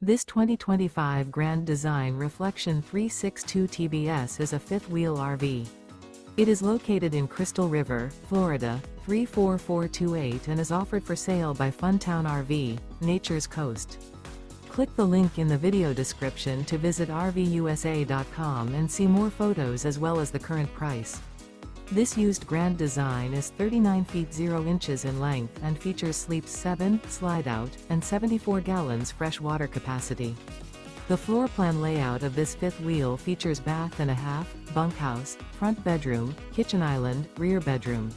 This 2025 Grand Design Reflection 362 TBS is a fifth-wheel RV. It is located in Crystal River, Florida, 34428 and is offered for sale by Funtown RV, Nature's Coast. Click the link in the video description to visit RVUSA.com and see more photos as well as the current price. This used Grand Design is 39 feet 0 inches in length and features sleeps 7, slide-out, and 74 gallons fresh water capacity. The floor plan layout of this fifth wheel features bath and a half, bunkhouse, front bedroom, kitchen island, rear bedroom.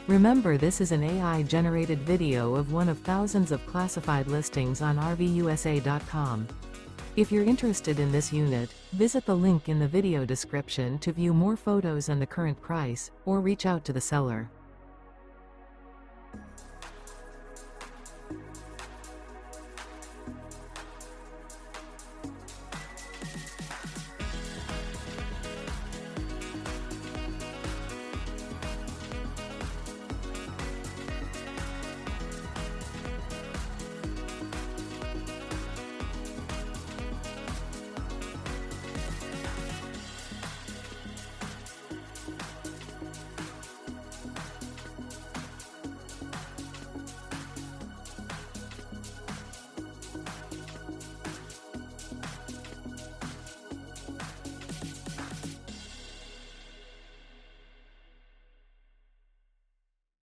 Remember, this is an AI-generated video of one of thousands of classified listings on RVUSA.com. If you're interested in this unit, visit the link in the video description to view more photos and the current price, or reach out to the seller.